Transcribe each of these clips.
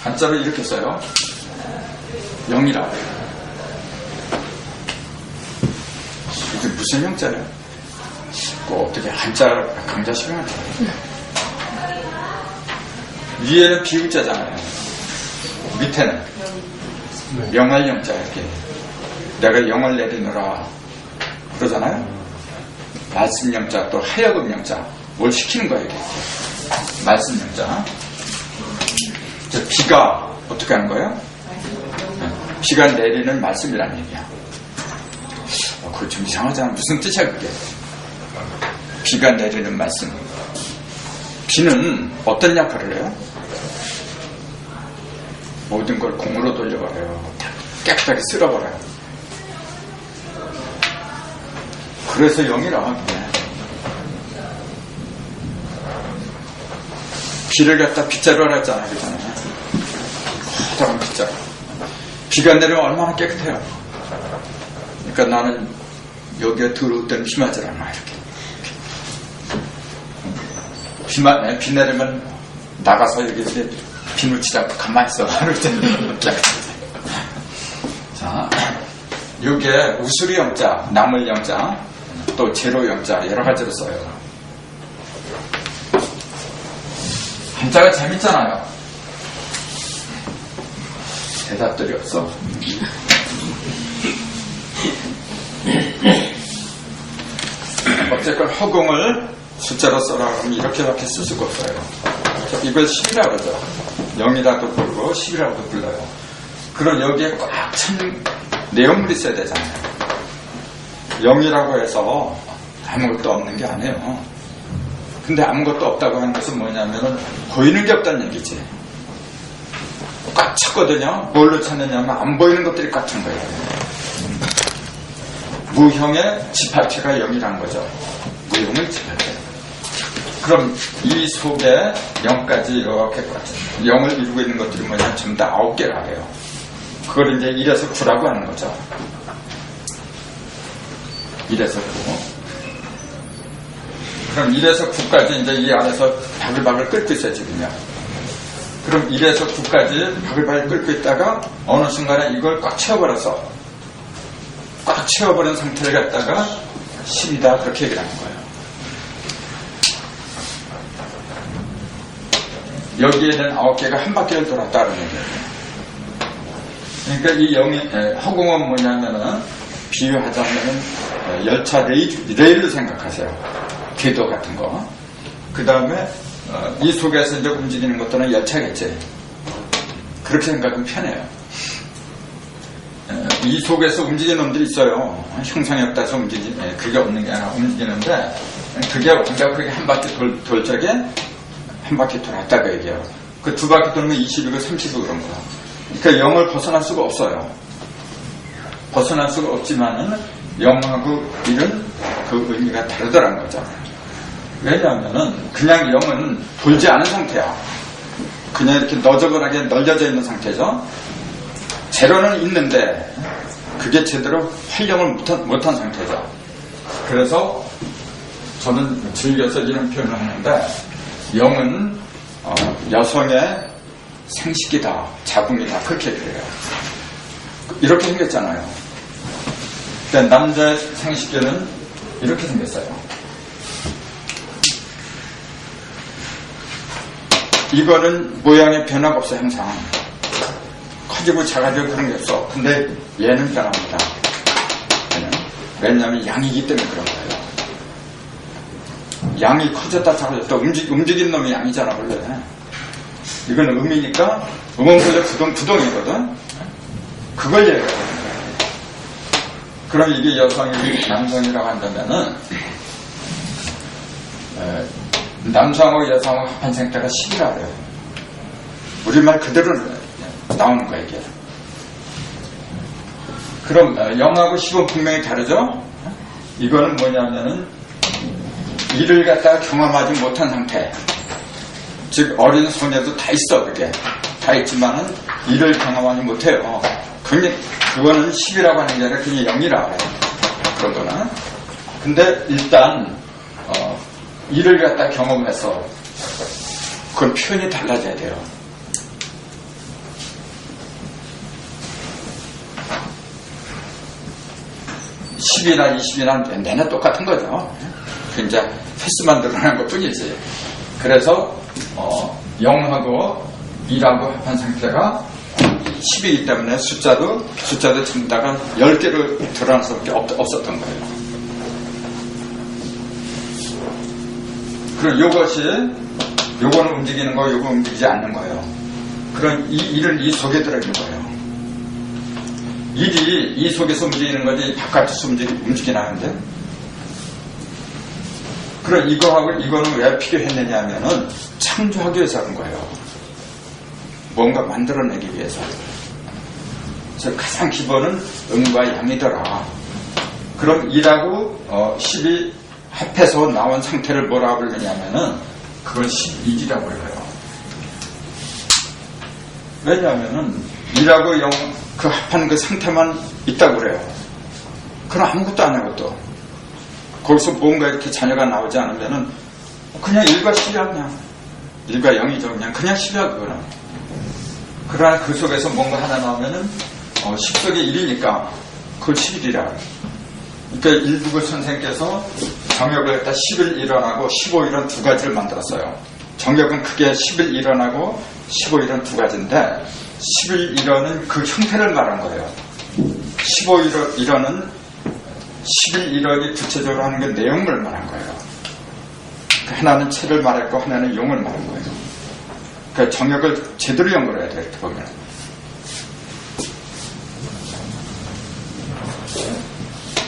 한자로 이렇게 써요. 영이라. 이게 무슨 영자예요? 어떻게 한자 강자 시간을 위에는 비읍자잖아요. 밑에는 영할 영자 이렇게 내가 영을 내리느라 그러잖아요. 말씀 영자 또 하여금 영자 뭘 시키는 거예요 이게. 말씀 영자. 비가 어떻게 하는 거예요? 비가 내리는 말씀이란 얘기야. 그거 좀 이상하잖아. 무슨 뜻이야 그게. 비가 내리는 말씀. 비는 어떤 역할을 해요? 모든 걸 공으로 돌려버려요. 깨끗하게 쓸어버려요. 그래서 영이라. 비를 갖다 빗자루라 했잖아요. 그렇잖아요. 커다란 빗자루. 비가 내리면 얼마나 깨끗해요. 그러니까 나는 여기에 들어올 때는 비 맞으라 막 이렇게. 비 내리면 나가서 여기 이렇게 비 묻히지 않고 가만히 있어. 하루 때는 자, 여기에 우수리 영자, 나물 영자, 또 제로 영자 여러 가지로 써요. 한자가 재밌잖아요. 대답들이 없어. 어쨌건 허공을 숫자로 써라 하면 이렇게밖에 쓸 수가 없어요. 이걸 10이라고 그러죠. 0이라도 부르고 10이라고도 불러요. 그럼 여기에 꽉 찬 내용물이 있어야 되잖아요. 0이라고 해서 아무것도 없는 게 아니에요. 근데 아무것도 없다고 하는 것은 뭐냐면은 보이는 게 없다는 얘기지. 꽉 찼거든요. 뭘로 찼느냐면 안 보이는 것들이 꽉 찬 거예요. 무형의 집합체가 0이라는 거죠. 무형의 집합체. 그럼 이 속에 0까지 이렇게 0을 이루고 있는 것들이 뭐냐면 전부 다 9개라 해요. 그걸 이제 1에서 9라고 하는 거죠. 1에서 9. 그럼 1에서 9까지 이제 이 안에서 바글바글 끓고 있어요, 지금요. 그럼 1에서 9까지 바글바글 끓고 있다가 어느 순간에 이걸 꽉 채워버려서 꽉 채워버린 상태를 갖다가 10이다 그렇게 얘기를 하는 거예요. 여기에는 9개가 한 바퀴를 돌았다는 얘기예요. 그러니까 이 허공은 뭐냐면은 비유하자면은 열차 레일을 생각하세요. 궤도 같은 거. 그 다음에 이 속에서 이제 움직이는 것들은 열차겠지. 그렇게 생각하면 편해요. 이 속에서 움직이는 놈들이 있어요. 형상이 없다서 그게 없는 게 아니라 움직이는데 그게 완전 그렇게 한 바퀴 돌 적에 한 바퀴 돌았다고 얘기해요. 그 두 바퀴 돌면 20이고 30이고 그런 거야. 그러니까 0을 벗어날 수가 없어요. 벗어날 수가 없지만은 0하고 1은 그 의미가 다르더라는 거죠. 왜냐하면은 그냥 0은 돌지 않은 상태야. 그냥 이렇게 너저분하게 널려져 있는 상태죠. 제로는 있는데 그게 제대로 활용을 못한 상태죠. 그래서 저는 즐겨서 이런 표현을 하는데 0은 여성의 생식이다, 자궁이다 그렇게 그래요. 이렇게 생겼잖아요. 그러니까 남자의 생식기는 이렇게 생겼어요. 이거는 모양의 변화가 없어요. 항상 커지고 작아지고 그런 게 없어. 근데 얘는 변합니다. 얘는. 왜냐하면 양이기 때문에 그런 거예요. 양이 커졌다 작아졌다 움직이는 놈이 양이잖아 원래. 이거는 음이니까 음원소적 부동이거든. 그걸 얘기해요. 그럼 이게 여성이 남성이라고 한다면은 남성하고 여성하고 합한 생태가 10이라고 해요. 우리말 그대로 나오는 거야 이게. 그럼 0하고 10은 분명히 다르죠. 이거는 뭐냐면은 이를 갖다가 경험하지 못한 상태. 즉 어린 소녀도 다 있어. 그게 다 있지만은 이를 경험하지 못해요. 그거는 10이라고 하는 게 아니라 그냥 0이라고 해요. 그런 거는. 근데 일단 이를 갖다 경험해서 그건 표현이 달라져야 돼요. 10이나 20이나 내내 똑같은 거죠. 그 이제 횟수만 늘어난 것 뿐이지. 그래서 0하고 2라고 합한 상태가 10이기 때문에 숫자도 전부 다가 10개로 드러날 수밖에 없었던 거예요. 그럼 요거는 움직이는 거, 요거 움직이지 않는 거예요. 그럼 일은 이 속에 들어있는 거예요. 일이 이 속에서 움직이는 거지 바깥에서 움직이나 하는데, 그럼 이거는 왜 필요했느냐 하면은 창조하기 위해서 하는 거예요. 뭔가 만들어내기 위해서. 그래서 가장 기본은 음과 양이더라. 그럼 2하고 10이 합해서 나온 상태를 뭐라고 부르냐면은 그걸 11이라고 불러요. 왜냐하면은 2하고 0 그 합한 그 상태만 있다고 그래요. 그럼 아무것도 안 하고 거기서 뭔가 이렇게 자녀가 나오지 않으면은 그냥 1과 10이야, 그냥 1과 0이죠. 그냥 10이야 그거는. 그러나 그 속에서 뭔가 하나 나오면은 10 속에 1이니까 그걸 11이라. 그러니까 일부그 선생님께서 정역을 갖다 10일 일어나고 15일은 두 가지를 만들었어요. 정역은 크게 10일 일어나고 15일은 두 가지인데 10일 일어는 그 형태를 말한 거예요. 15일 일어는 10일 일어이 구체적으로 하는 게 내용을 말한 거예요. 하나는 체를 말했고 하나는 용을 말한 거예요. 그러니까 정역을 제대로 연구를 해야 돼요. 이렇게 보면.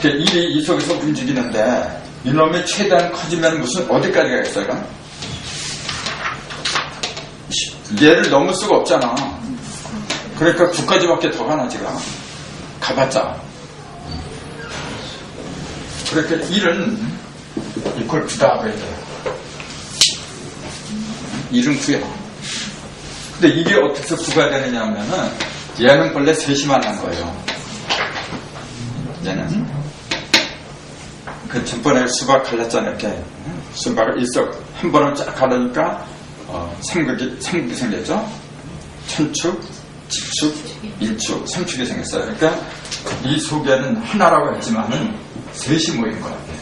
그러니까 일이 이 속에서 움직이는데 이놈이 최대한 커지면 무슨 어디까지 가겠어요? 얘를 넘을 수가 없잖아. 그러니까 9까지밖에 더 가나 지금. 가봤자. 그러니까 1은 이퀄 9다 하고 해야 돼요. 1은 9야. 근데 이게 어떻게 9가 되느냐 하면은 얘는 원래 3이 만난 거예요. 얘는 그 전번에 수박 갈랐잖아요. 이렇게 수박을 한 번은 쫙 갈라니까 삼극이 생겼죠. 천축, 직축, 일축, 삼축이 생겼어요. 그러니까 이 속에는 하나라고 했지만은 3이 모인 것 같아요.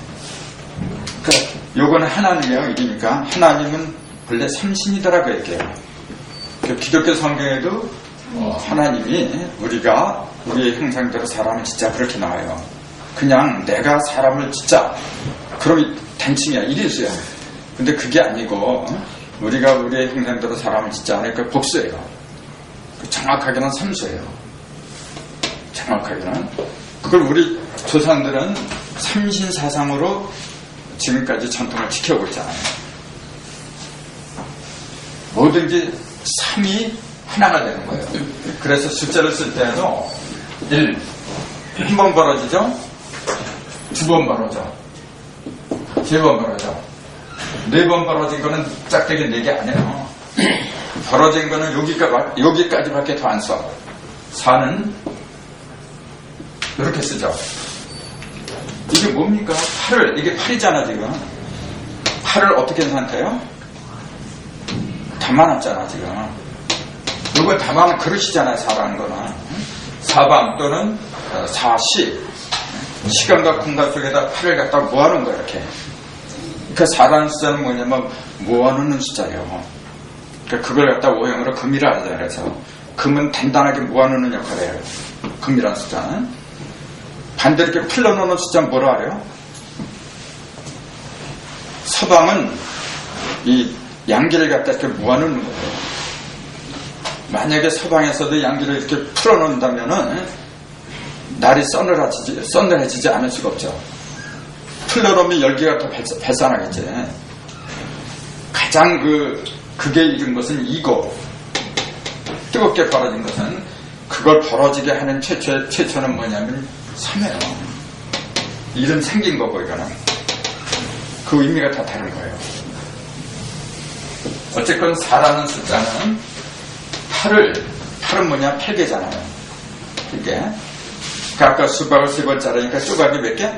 그러니까 요거는 하나님이에요. 이러니까 하나님은 원래 삼신이더라고 얘기해요. 기독교 성경에도 하나님이 우리가 우리의 형상대로 사람을 짓자 그렇게 나와요. 그냥 내가 사람을 짓자 그럼 단칭이야. 1인수야. 근데 그게 아니고 우리가 우리의 형상대로 사람을 짓자 하니까 복수예요. 정확하게는 3수예요. 정확하게는 그걸 우리 조상들은 삼신사상으로 지금까지 전통을 지켜오고 있잖아요. 뭐든지 3이 하나가 되는 거예요. 그래서 숫자를 쓸 때도 1, 한 번 벌어지죠? 2번 벌어져. 3번 벌어져. 4번 벌어진 거는 짝대기 4개 아니에요. 벌어진 거는 여기까지밖에 더 안 써. 4는 이렇게 쓰죠. 이게 뭡니까? 8을, 이게 8이잖아, 지금. 8을 어떻게 생각해요? 담아놨잖아, 지금. 이건 담아놓은 그릇이잖아요, 4라는 거는. 사방 또는 4시. 시간과 공간 속에다 8을 갖다 모아놓은 거야, 이렇게. 그러니까 4라는 숫자는 뭐냐면, 모아놓는 숫자예요. 그러니까 그걸 갖다 오형으로 금이라 하잖아요. 그래서. 금은 단단하게 모아놓는 역할을 해요. 금이라는 숫자는. 반대로 이렇게 풀러놓는 숫자는 뭐라 그래요? 서방은 이 양기를 갖다 이렇게 모아놓는 거예요. 만약에 서방에서도 양기를 이렇게 풀어놓는다면은 날이 서늘해지지 않을 수가 없죠. 풀러놓으면 열기가 더 발산하겠지. 가장 그게 이른 것은 이거. 뜨겁게 벌어진 것은 그걸 벌어지게 하는 최초는 뭐냐면 3예요. 이름 생긴 거고 이거는. 그 의미가 다 다른 거예요. 어쨌건 4라는 숫자는 8은 뭐냐? 8개잖아요. 이게. 아까 수박을 3번 자르니까 조각이 몇 개?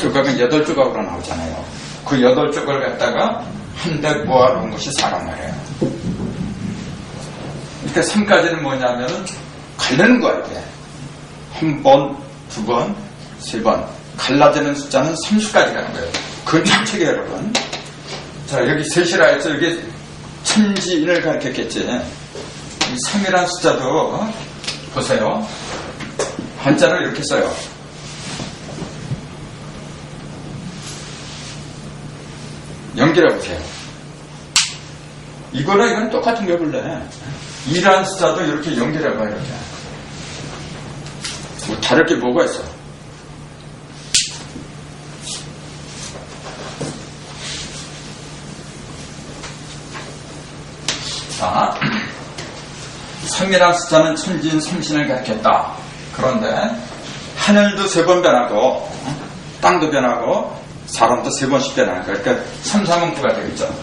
조각은 8조각으로 나오잖아요. 그 8조각을 갖다가 한데 모아놓은 것이 4란 말이에요. 그러니까 3까지는 뭐냐면은 갈르는 거야, 이게. 1번, 2번, 3번. 갈라지는 숫자는 30까지 가는 거예요. 그건 참책이에요, 여러분. 자, 여기 셋이라 해서 여기 천지인을 가르쳤겠지. 3이라는 숫자도 보세요. 한자를 이렇게 써요. 연결해 보세요. 이거랑 이건 똑같은 게 본래. 2라는 숫자도 이렇게 연결해 봐요. 이렇게. 뭐 다를 게 뭐가 있어? 자, 3이라는 숫자는 천지인 삼신을 가리켰다. 그런데 하늘도 3번 변하고 땅도 변하고 사람도 3번씩 변하는 거예요. 그러니까 3, 3은 9가 되겠죠.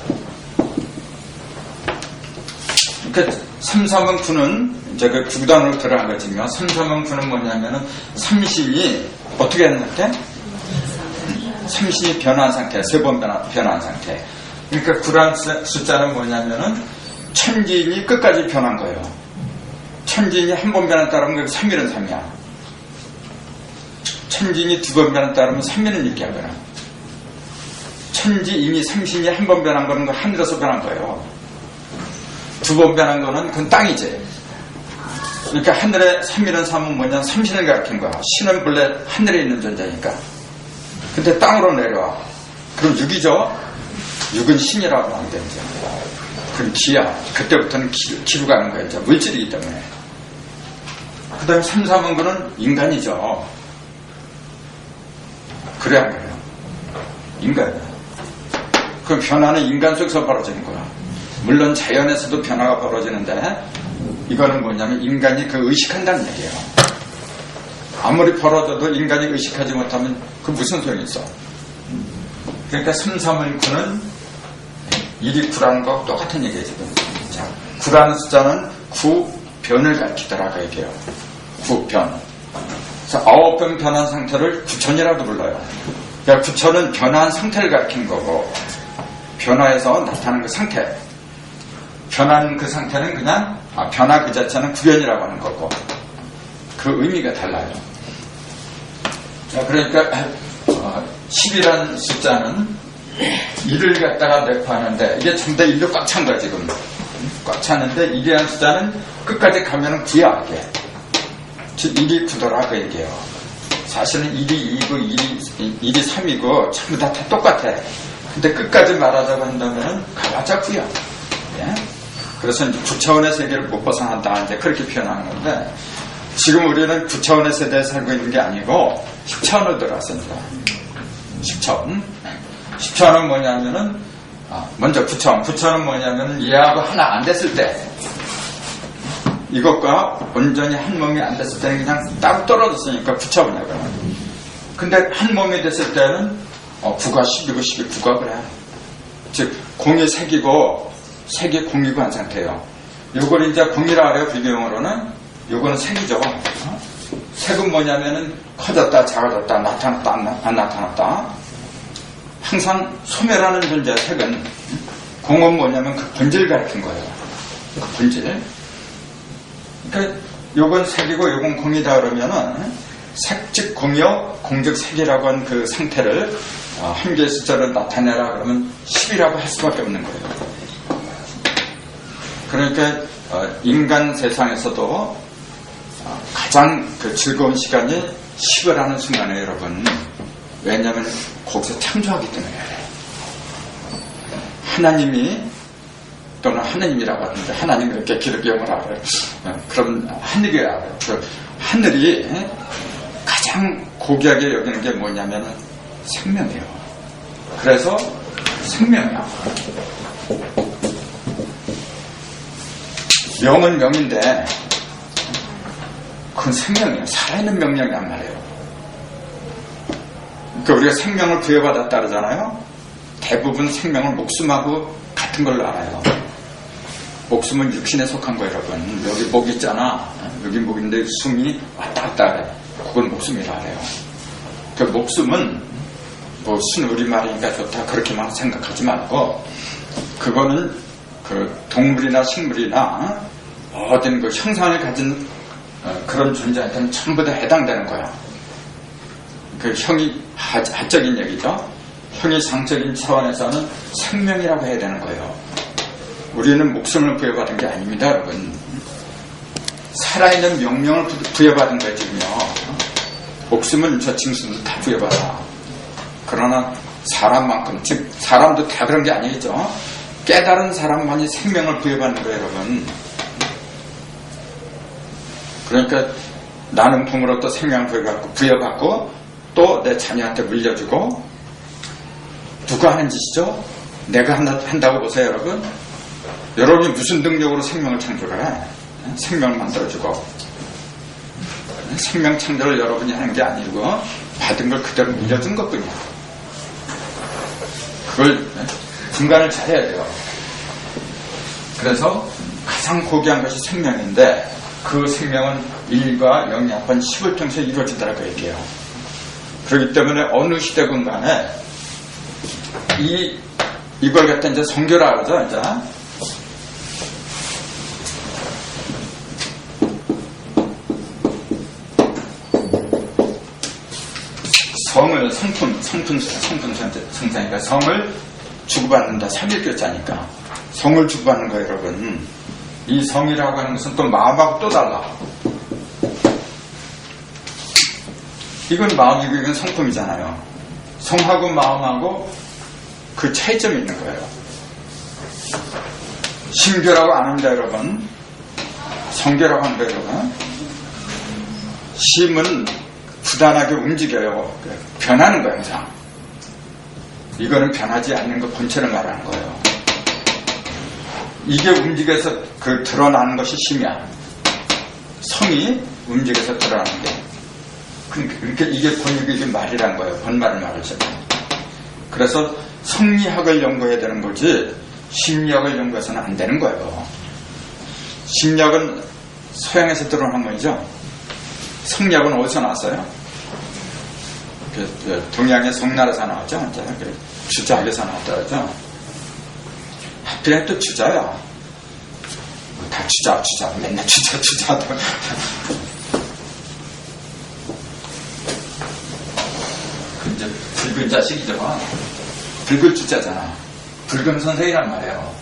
그러니까 3, 3은 9는 이제 그 구단으로 들어간 거지만 3, 3은 9는 뭐냐면은 삼신이 어떻게 하는 상태? 삼신이 변한 상태, 3번 변한 상태. 그러니까 9라는 숫자는 뭐냐면은 천지인이 끝까지 변한 거예요. 천지인이 한 번 변했다 그러면 3일은 3이야. 천지인이 2번 변했다 그러면 3일은 이렇게 하거나. 천지인이 삼신이 한 번 변한 거는 그 하늘에서 변한 거예요. 2번 변한 거는 그건 땅이지. 그러니까 하늘에 3일은 3은 뭐냐? 삼신을 가리킨 거야. 신은 본래 하늘에 있는 존재니까. 근데 땅으로 내려와. 그럼 6이죠? 6은 신이라고 하면 되죠. 그럼 기야. 그때부터는 기로 가는 거예요. 물질이기 때문에. 그 다음에 3, 3은 그는 인간이죠. 그래야 해요. 인간이야. 그 변화는 인간 속에서 벌어지는 거야. 물론 자연에서도 변화가 벌어지는데 이거는 뭐냐면 인간이 그 의식한다는 얘기예요. 아무리 벌어져도 인간이 의식하지 못하면 그 무슨 소용이 있어. 그러니까 3, 3은 9는 1이 9라는 거 똑같은 얘기예요. 지금. 자, 9라는 숫자는 9변을 가리키더라고 얘기해요. 9변. 그래서 9변 변한 상태를 9천이라고 불러요. 그러니까 9천은 변한 상태를 가리키는 거고 변화해서 나타나는 그 상태. 변한 그 상태는 그냥 변화 그 자체는 9변이라고 하는 거고 그 의미가 달라요. 자, 그러니까 10이라는 숫자는 1을 갖다가 내포하는데 이게 전부 다 1로 꽉 찬 거야 지금. 꽉 찼는데 1이라는 숫자는 끝까지 가면은 9야 이게. 즉 1이 9더라 그 얘기예요. 사실은 1이 2고 1이 3이고 전부 다 똑같아. 근데 끝까지 말하자고 한다면 가봤자 9야. 예? 그래서 이제 9차원의 세계를 못 벗어난다 이제 그렇게 표현하는 건데 지금 우리는 9차원의 세대에 살고 있는 게 아니고 10차원으로 들어갔습니다. 10차원. 10차원은 뭐냐면은 먼저 9차원. 9차원은 뭐냐면은 얘하고 하나 안 됐을 때 이것과 온전히 한 몸이 안 됐을 때는 그냥 따로 떨어졌으니까 9차원이야. 근데 한 몸이 됐을 때는 9가 10이고 10이 9가 그래. 즉 공이 색이고 색이 공이고 한 상태예요. 요걸 이제 공이라 그래요. 비교용어로는. 요거는 색이죠. 색은 뭐냐면은 커졌다 작아졌다 나타났다 안 나타났다. 항상 소멸하는 존재 색은 공은 뭐냐면 그 본질 가리킨 거예요. 그 본질. 그러니까 요건 색이고 요건 공이다 그러면은 색즉 공이요 공즉 색이라고 한 그 상태를 한 개의 숫자로 나타내라 그러면 10이라고 할 수밖에 없는 거예요. 그러니까 인간 세상에서도 가장 그 즐거운 시간이 10을 하는 순간이에요, 여러분. 왜냐하면 거기서 창조하기 때문에 하나님이 또는 하느님이라고 하는데 하나님 이렇게 기독교용을 알아요. 그럼 하늘이 알아요. 그 하늘이 가장 고귀하게 여기는 게 뭐냐면 생명이에요. 그래서 생명이야. 명은 명인데 그건 생명이에요. 살아있는 명령이란 말이에요. 그러니까 우리가 생명을 부여받았다 그러잖아요. 대부분 생명을 목숨하고 같은 걸로 알아요. 목숨은 육신에 속한 거예요, 여러분. 여기 목 있잖아. 여기 목인데 숨이 왔다 갔다 해. 그건 목숨이라 해요. 그 목숨은 뭐 순우리말이니까 좋다 그렇게만 생각하지 말고 그거는 그 동물이나 식물이나 모든 그 형상을 가진 그런 존재한테는 전부 다 해당되는 거야. 그 형이 하적인 얘기죠. 형이 상적인 차원에서는 생명이라고 해야 되는 거예요. 우리는 목숨을 부여받은 게 아닙니다, 여러분. 살아있는 명령을 부여받은 거지요. 목숨은 저 짐승도 다 부여받아. 그러나 사람만큼, 즉 사람도 다 그런 게 아니죠. 깨달은 사람만이 생명을 부여받는 거예요, 여러분. 그러니까 나는 부모로부터 생명을 부여받고 또 내 자녀한테 물려주고, 누가 하는 짓이죠? 내가 한다고 보세요, 여러분. 여러분이 무슨 능력으로 생명을 창조해? 생명을 만들어주고, 생명 창조를 여러분이 하는 게 아니고 받은 걸 그대로 물려준 것뿐이야. 그걸 분간을 잘해야 돼요. 그래서 가장 고귀한 것이 생명인데, 그 생명은 1과 0이 합한 10을 통해서 이루어지더라고 얘기해요. 그렇기 때문에 어느 시대군 간에 이걸 갖다 이제 성교라 그러죠. 이제 성을 성품성자니까 성을 주고받는다. 3일교자니까 성을 주고받는 거예요, 여러분. 이 성이라고 하는 것은 또 마음하고 또 달라. 이건 마음이고 이건 성품이잖아요. 성하고 마음하고 그 차이점이 있는 거예요. 심교라고 안 합니다, 여러분. 성교라고 하는 거예요, 여러분. 심은 부단하게 움직여요. 변하는 거예요, 항상. 이거는 변하지 않는 것 본체를 말하는 거예요. 이게 움직여서 드러나는 것이 심이야. 성이 움직여서 드러나는 게. 그러니까 이게 이게 말이란 거예요. 본말을 말하죠. 그래서 성리학을 연구해야 되는 거지 심리학을 연구해서는 안 되는 거예요. 심리학은 서양에서 드러난 거죠. 성리학은 어디서 나왔어요? 동양의 송나라에서 나왔죠. 주자학에서 나왔다 그러죠. 하필이면 또 주자야. 다 주자. 맨날 주자. 이제 붉은 자식이죠. 붉은 주자잖아. 붉은 선생이란 말이에요.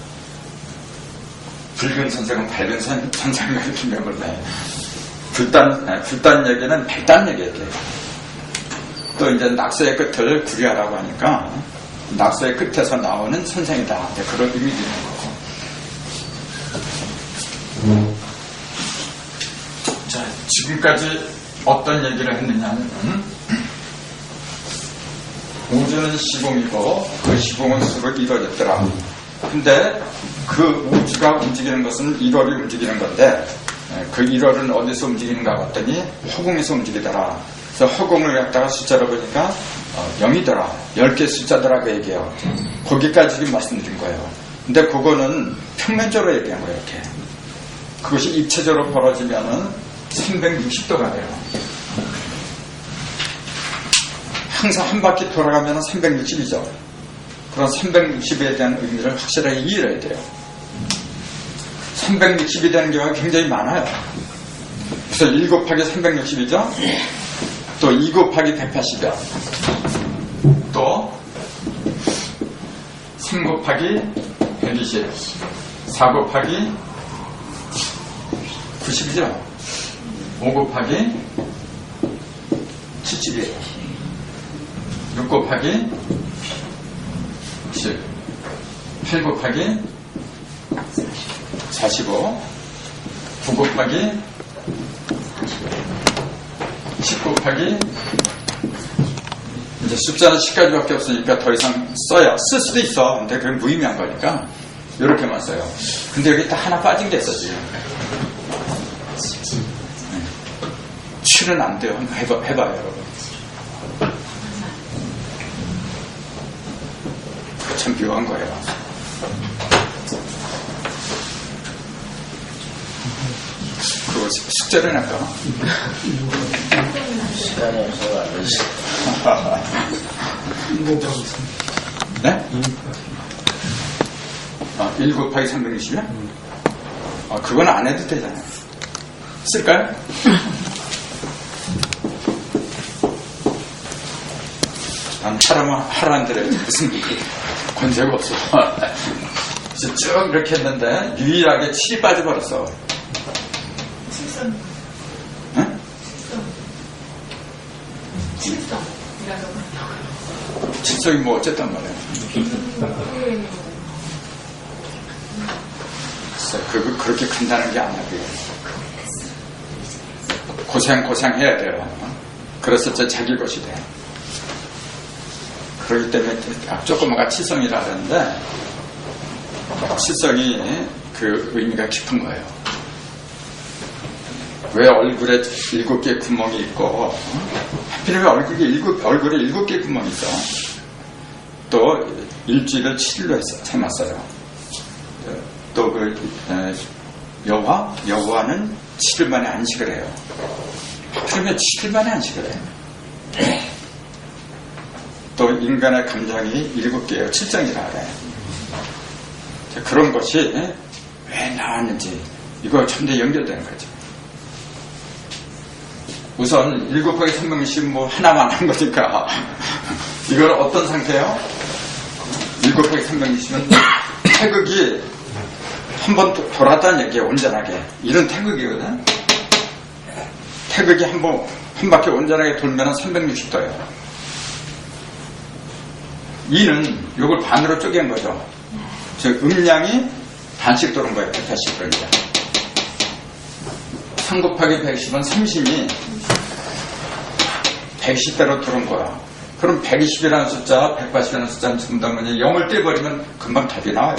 붉은 선생은 밝은 선생과 이렇게 명을해. 불단 얘기는 밝단 얘기예요. 또 이제 낙서의 끝을 구리하라고 하니까 낙서의 끝에서 나오는 선생이다. 그런 의미도 있는 거고. 자, 지금까지 어떤 얘기를 했느냐면, 우주는 시공이고 그 시공은 수로 이루어졌더라. 근데 그 우주가 움직이는 것은 1월이 움직이는 건데, 그 1월은 어디서 움직이는가 봤더니 허공에서 움직이더라. 그래서 허공을 갖다가 숫자로 보니까 0이더라. 10개 숫자더라고 얘기해요. 거기까지 지금 말씀드린 거예요. 근데 그거는 평면적으로 얘기한 거예요, 이렇게. 그것이 입체적으로 벌어지면은 360도가 돼요. 항상 한 바퀴 돌아가면은 360이죠. 그런 360에 대한 의미를 확실하게 이해해야 돼요. 360이 되는 경우가 굉장히 많아요. 그래서 1 곱하기 360이죠. 또 2 곱하기 180이야. 또 3 곱하기 120, 4 곱하기 90이죠. 5 곱하기 70이에요. 6 곱하기 7, 8 곱하기 45, 9 곱하기 10 곱하기, 이제 숫자는 10가지밖에 없으니까 더 이상 쓸 수도 있어. 근데 그건 무의미한 거니까 이렇게만 써요. 근데 여기 딱 하나 빠진 게 있어 지금. 7은 안 돼요. 한번 해봐요, 여러분. 참 묘한 거예요. 그거 숙제를 할까? 시간이 없어서 안 되지. 네? 1 곱하기 360이야? 그건 안 해도 되잖아요. 쓸까요? 난 하라는 대로 무슨 권세가 없어. 그래서 쭉 이렇게 했는데 유일하게 7이 빠져버렸어. 칠성. 응? 칠성. 칠성이 뭐 어쨌단 말이야. 그렇게 간다는 게 아니야. 고생해야 돼요. 그래서 자기 것이 돼. 그렇기 때문에 조그마가 칠성이라 하는데 칠성이 그 의미가 깊은 거예요. 왜 얼굴에 7개 구멍이 있고 하필이면 얼굴에 7개 구멍이 있어. 또 일주일을 7일로 참았어요. 또 여호와는 7일 만에 안식을 해요. 그러면 7일 만에 안식을 해요. 또 인간의 감정이 7개예요. 7정이라 그래. 그런 것이 왜 나왔는지 이거 전부 연결되는 거죠. 우선 7 곱하기 360 뭐 하나만 한 거니까 이걸 어떤 상태예요? 7 곱하기 360은 태극이 한번 돌았다는 얘기예요. 온전하게. 이런 태극이거든. 태극이 한 바퀴 온전하게 돌면 360도예요. 2는 이걸 반으로 쪼갠 거죠. 즉 음량이 반씩 도는 거예요. 180도니까. 3 곱하기 110은 30이 110대로 도는 거야. 그럼 120이라는 숫자, 180이라는 숫자는 전부 다 뭐냐 0을 떼버리면 금방 답이 나와요.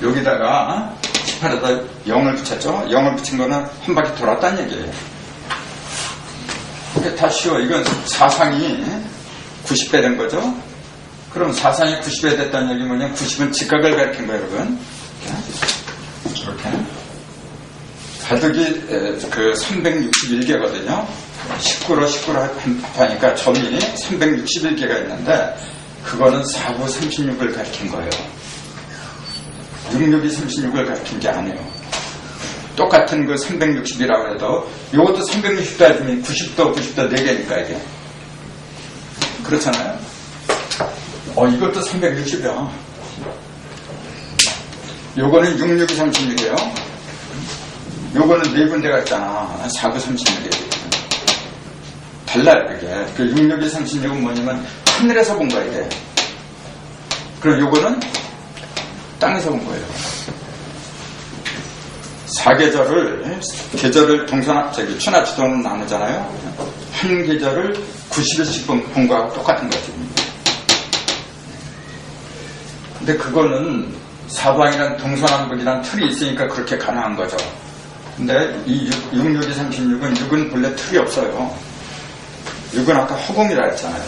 여기다가 18에다 0을 붙였죠. 0을 붙인 거는 한 바퀴 돌았다는 얘기예요. 그게 다 쉬워. 이건 사상이 90배 된 거죠. 그럼 사상이 90배 됐다는 얘기 뭐냐? 90은 직각을 가리킨 거예요, 여러분. 이렇게. 가득이 361개거든요. 19로 하니까 점이 361개가 있는데 그거는 4, 9, 36을 가리킨 거예요. 66이 36을 가리킨 게 아니에요. 똑같은 360이라고 해도 이것도 360도 해주면 90도 4개니까 이게. 그렇잖아요. 이것도 360이야. 요거는 66이 36이에요. 요거는 4군데가 있잖아. 4, 9, 36이에요. 달라요, 그게. 66이 36은 뭐냐면 하늘에서 본 거야, 이게. 그럼 요거는 땅에서 본 거예요. 사계절을, 계절을 추나추동으로 나누잖아요. 한 계절을 90일씩 본 거하고 똑같은 거지. 근데 그거는 사방이란 동서남북이란 틀이 있으니까 그렇게 가능한 거죠. 근데 이 66이 36은 6은 본래 틀이 없어요. 6은 아까 허공이라 했잖아요.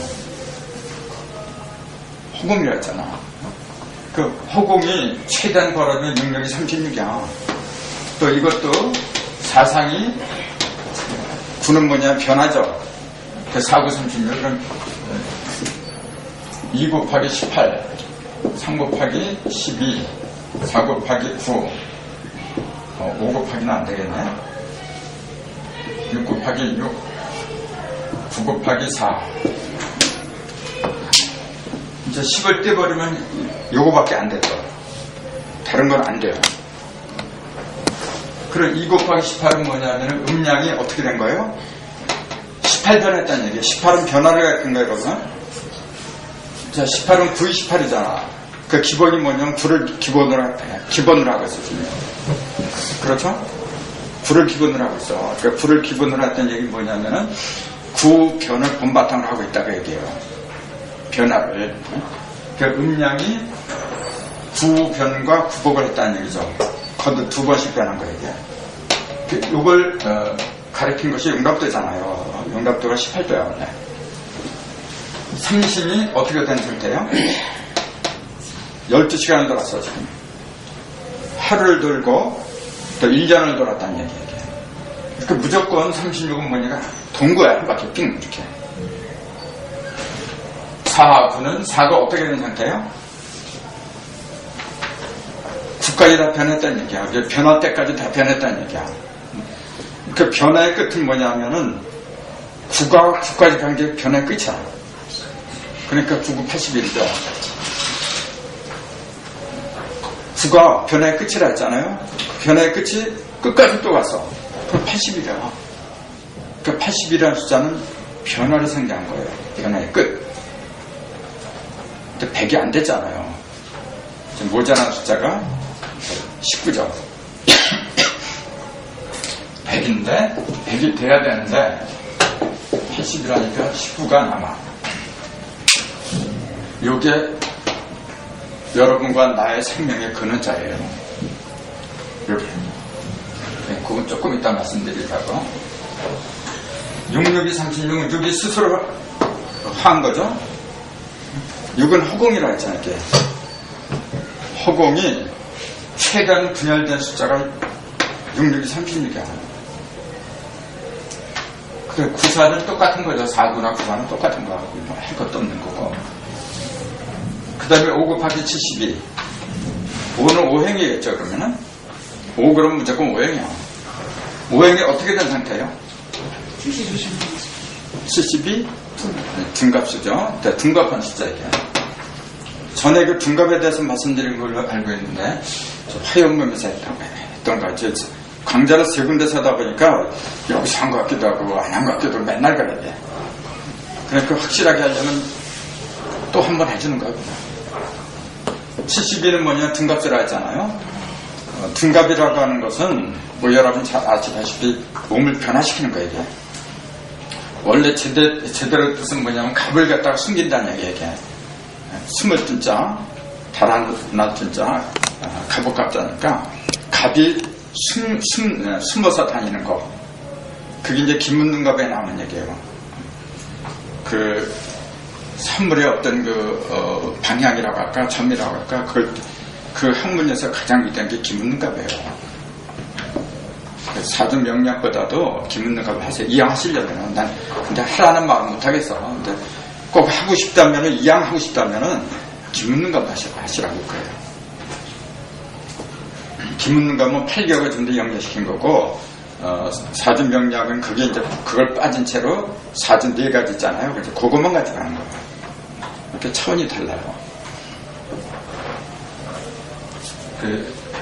허공이라 했잖아. 그 허공이 최대한 벌어지면 66이 36이야. 또 이것도 사상이 9는 뭐냐 변하죠. 그 4, 9, 36은 2 곱하기 18 3 곱하기 12 4 곱하기 9 5 곱하기는 안 되겠네. 6 곱하기 6 9 곱하기 4 이제 10을 떼버리면 요거밖에 안 돼요. 다른 건 안 돼요. 그럼 2 곱하기 18은 뭐냐면 음량이 어떻게 된 거예요? 18 변했다는 얘기예요. 18은 변화를 가진 거예요, 여러분. 자, 18은 9, 18이잖아. 그 기본이 뭐냐면 9를 기본으로 하고 있어, 지금. 그렇죠? 9를 기본으로 하고 있어. 그러니까 9를 기본으로 했다는 얘기는 뭐냐면은 9 변을 본바탕으로 하고 있다고 얘기해요. 변화를. 그 음량이 9 변과 구복을 했다는 얘기죠. 거듭 2번씩 변한 거예요. 이걸 가리킨 것이 용답도잖아요. 용답도가 18도야 원래. 삼신이 어떻게 된 상태예요? 12시간을 돌았어 지금. 하루를 돌고 또 1년을 돌았다는 얘기예요. 그러니까 무조건 36은 뭐냐가 동거야. 한 바퀴 삥 이렇게. 4, 9는 4가 어떻게 된 상태예요? 9까지 다 변했다는 얘기야. 변화 때까지 다 변했다는 얘기야. 그 변화의 끝은 뭐냐면은 9가 9까지 간 게 변화의 끝이야. 그러니까 9구 81이죠. 9가 변화의 끝이라 했잖아요. 변화의 끝이 끝까지 또 갔어. 그럼 80이라. 그러니까 80이라는 숫자는 변화를 상징한 거예요. 변화의 끝. 근데 100이 안 됐잖아요. 지금 모자란 숫자가 19죠. 100인데 100이 돼야 되는데 80이라니까 19가 남아. 요게 여러분과 나의 생명의 근원자예요. 이렇게. 네, 그건 조금 이따 말씀드리려고. 66이 36은 6이 스스로 한 거죠. 6은 허공이라 했잖아요. 이렇게. 허공이 최대한 분열된 숫자가 66이 36이야. 그래, 94는 똑같은 거죠. 4구나 9구는 똑같은 거하고 뭐 할 것도 없는 거고. 그 다음에 5 곱하기 72. 5는 5행이겠죠, 그러면은? 5 그러면 무조건 5행이야. 5행이 어떻게 된 상태예요? 72? 둔갑수죠. 둔갑한 숫자예요. 전에 그 둔갑에 대해서 말씀드린 걸로 알고 있는데, 저 화염범에서 했던 거 같죠. 강좌를 세 군데서 하다 보니까 여기서 한 것 같기도 하고 안 한 것 같기도 하고 맨날 그래야 돼. 그러니까 확실하게 하려면 또 한 번 해주는 거야. 72는 뭐냐, 둔갑수라 했잖아요. 둔갑이라고 하는 것은 뭐 여러분 잘 아시다시피 몸을 변화시키는 거예요. 이게. 원래 제대로 뜻은 뭐냐면 갑을 갖다가 숨긴다는 얘기예요. 이게. 숨을 뜬자, 달아날 뜬자, 갑옷갑자니까 갑이 숨어서 다니는 거. 그게 이제 김문능갑에 나오는 얘기예요. 그 산물의 어떤 방향이라고 할까, 점이라고 할까, 그 학문에서 가장 위대한 게 김문능갑이에요. 사주명략보다도 김문능갑을 하세요. 이양하시려면. 난 근데 하라는 마음 못하겠어. 근데 꼭 하고 싶다면은, 이양하고 싶다면은 김문능갑 하시라고 그래요. 김문능갑은 8격을 좀 더 연결시킨 거고, 사주명략은 그게 이제 그걸 빠진 채로 사주 4가지 있잖아요. 그래서 그것만 가지고 하는 거예요. 이렇게 차원이 달라요.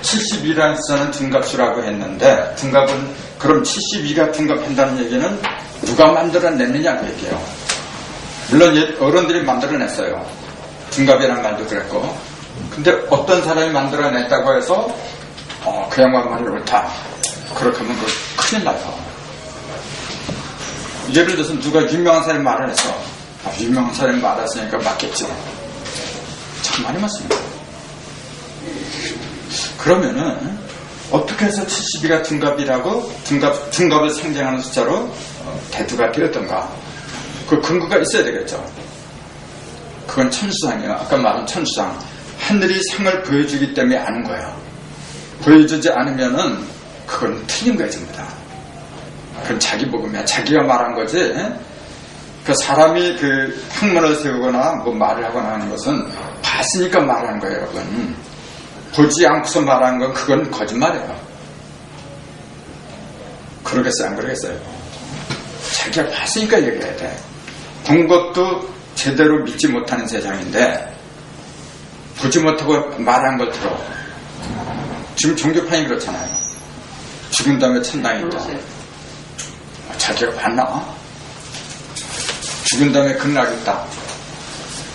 72라는 숫자는 둔갑수라고 했는데, 둔갑은, 그럼 72가 둔갑한다는 얘기는 누가 만들어냈느냐고 얘기해요. 물론 어른들이 만들어냈어요. 둔갑이라는 말도 그랬고. 근데 어떤 사람이 만들어냈다고 해서, 그 양반 말이 옳다. 그렇게 하면 큰일 나요. 예를 들어서 누가 유명한 사람이 말을 했어. 유명한 사람이 말했으니까 맞겠지. 참 많이 맞습니다. 그러면은 어떻게 해서 72가 둔갑이라고 둔갑을 상징하는 숫자로 대두가 되었던가? 그 근거가 있어야 되겠죠. 그건 천수상이에요. 아까 말한 천수상. 하늘이 상을 보여주기 때문에 아는 거예요. 보여주지 않으면은 그건 틀린 거예요, 전부 다. 그건 자기 복음이야. 자기가 말한 거지. 그 사람이 그 학문을 세우거나 뭐 말을 하거나 하는 것은 봤으니까 말하는 거예요, 여러분. 보지 않고서 말하는 건 그건 거짓말이에요. 그러겠어요, 안 그러겠어요? 자기가 봤으니까 얘기해야 돼. 본 것도 제대로 믿지 못하는 세상인데 보지 못하고 말한 걸 들어. 지금 종교판이 그렇잖아요. 죽은 다음에 천당에 있다. 자기가 봤나? 죽은 다음에 극락 있다.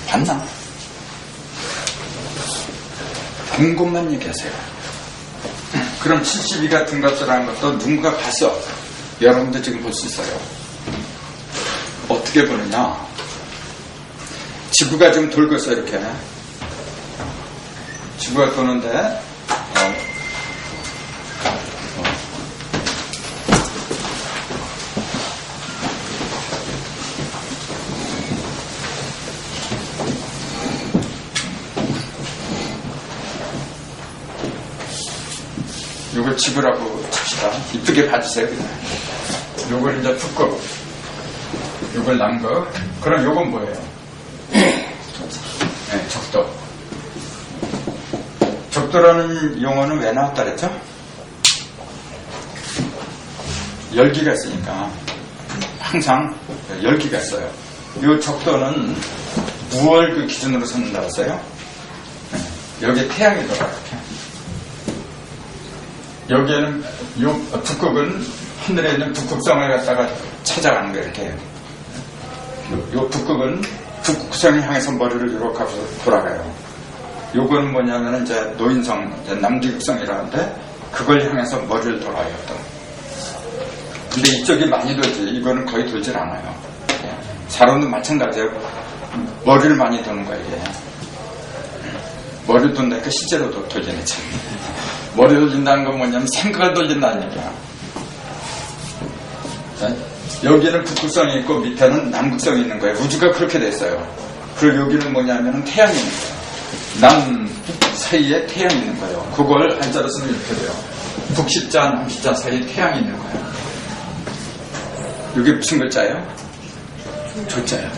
봤나? 본 것만 얘기하세요. 그럼 72가 둔갑수라는 것도 누군가 봤어. 여러분도 지금 볼 수 있어요. 어떻게 보느냐? 지구가 지금 돌고 있어, 이렇게. 지구가 도는데, 요걸 지구라고 칩시다. 이쁘게 봐주세요, 그냥. 요걸 이제 붓고, 요걸 난 거. 그럼 요건 뭐예요? 네, 적도. 적도라는 용어는 왜 나왔다 그랬죠? 열기가 있으니까. 항상 열기가 있어요. 요 적도는 무얼 그 기준으로 삼는다고 했어요? 여기 태양이 돌아, 이렇게. 여기에는, 요 북극은 하늘에 있는 북극성을 갖다가 찾아가는 거예요, 이렇게. 요 북극은 북극성을 향해서 머리를 이렇게 하고 돌아가요. 요거는 뭐냐면은 이제 노인성, 이제 남지극성이라는데 그걸 향해서 머리를 돌아요, 또. 근데 이쪽이 많이 돌지, 이거는 거의 돌질 않아요. 사람도 마찬가지예요. 머리를 많이 도는 거예요, 이게. 머리를 돈다니까 실제로 돌리네, 참. 머리 돌린다는 건 뭐냐면 생각을 돌린다는 얘기야. 자, 여기는 북극성이 있고 밑에는 남극성이 있는 거예요. 우주가 그렇게 됐어요. 그리고 여기는 뭐냐면 태양이 있는 거예요. 남 사이에 태양이 있는 거예요. 그걸 한자로 쓰면 이렇게 돼요. 북십자, 남십자 사이에 태양이 있는 거예요. 이게 무슨 글자예요? 조자예요.